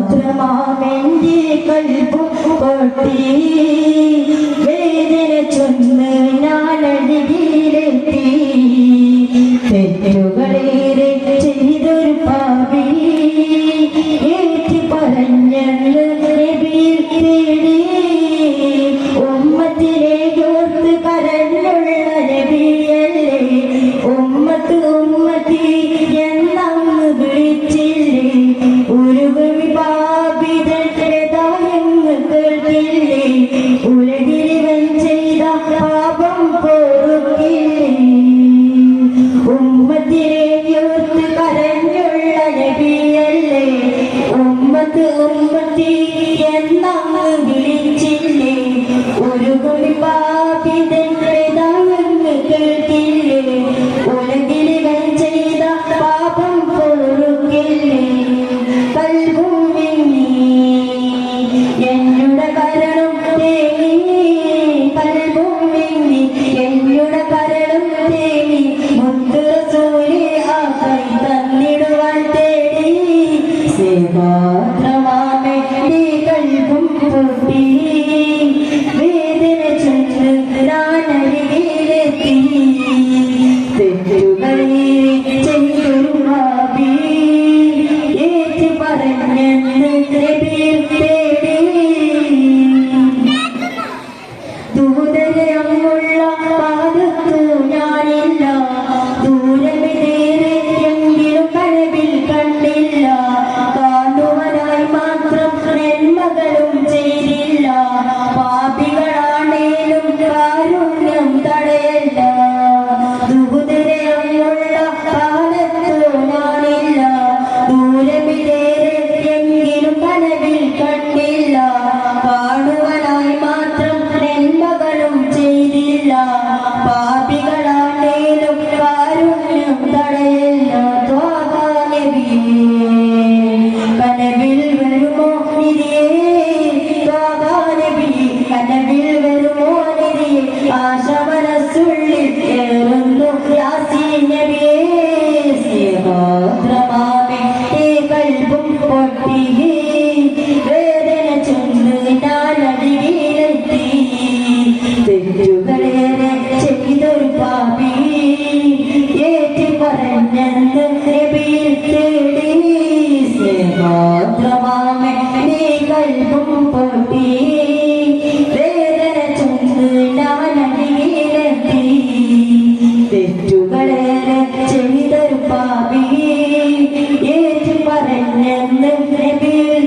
സ്നേഹാത്രമാമെന്റെ കൽബും പൊട്ടി വേദന ചൊന്ന് ഞാനടിയിലെത്തി തെറ്റുകളേറെ ചെയ്തൊരു പാപി ഏറ്റി പറഞ്ഞെന്ന് നബിയിൽ തേടി ഉമ്മത്തിനെ ഓർത്ത് കരഞ്ഞുള്ള നബിയല്ലേ ഉമ്മത്ത് ഉമ്മത്തി എന്നങ്ങ് വിളിച്ചില്ലേ ഉരുകി പാപിതന്റെ ദായങ്ങൾ കേട്ടില്ലേ ഉലകിലിവൻ ചെയ്ത പാപം പൊറുക്കില്ലേ ഉമ്മത്തിനെ ഓർത്ത് കരഞ്ഞുള്ള നബിയല്ലേ ഉമ്മത്ത് ഉമ്മത്തി എന്നങ്ങ് വിളിച്ചില്ലേ ഉരുകി പാപിതന്റെ ദായങ്ങൾ കേട്ടില്ലേ ഉലകിലിവൻ ചെയ്ത പാപം പൊറുക്കില്ലേ എന്നുടെ കരണം തേങ്ങി കൽഭൂമി എന്നുടെ കരണം തേങ്ങി മുത്ത് റസൂലേ ആ കൈ തന്നിടുവാൻ തേടി സേവാത്രമാമേ കൽഭും പൊട്ടി വേദന ചൊന്ന് ഞാനരികിലെത്തി തെറ്റുകളെ ചെയ്തൊരു പാപി ഏറ്റ് പറഞ്ഞെന്ന് നബിയിൽ തേടി ദൂതരെ അങ്ങുള്ള പാദത്തു ഞാനില്ല ദൂരമിതേറെ എങ്കിലും കനവിൽ കണ്ടില്ല കാണുവാനായി മാത്രം നന്മകളും ചെയ്തില്ല പാപികളാണേലും കാരുണ്യം തടയല്ല ദൂതരെ അങ്ങുള്ള പാദത്തു ഞാനില്ല ദൂരമിതേറെ എങ്കിലും കനവിൽ കണ്ടില്ല കാണുവാനായി മാത്രം നന്മകളും ചെയ്തില്ല പാപികളാണേലും കാരുണ്യം തടയല്ല ത്വാഹാ നബിയേ കനവിൽ വരുമോ നിധിയേ ത്വാഹാ നബിയേ കനവിൽ വരുമോ നിധിയേ ആശ മനസ്സുള്ളിൽ ഏറുന്നു യാസീൻ നബിയേ സ്നേഹാദ്രമാമേ കൽബും പൊട്ടി വേദന ചൊന്ന് ഞാനടിയിലെത്തി തെറ്റുകളേറെ ചെയ്തൊരു പാപി ഏറ്റി പറഞ്ഞെന്ന് നബിയിൽ തേടി സ്നേഹാദ്രമാമേ കൽബും പൊട്ടി വേദന ചൊന്ന് ഞാനടിയിലെത്തി തെറ്റുകളേറെ ചെയ്തൊരു പാപി ഏറ്റി പറഞ്ഞെന്ന് നബിയിൽ